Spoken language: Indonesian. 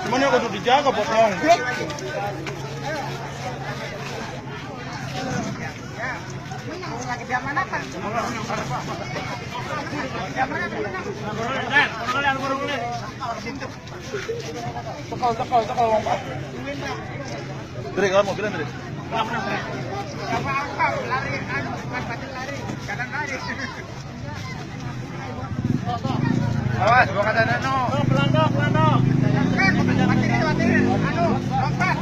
Cuman yang kudu dijaga potong. Lagi diamanakan. Tekal. Dari kalau mau bilang dari. Lari, lari, kanan lari. Awas, bukan ada no. Pelan dong. Lompat.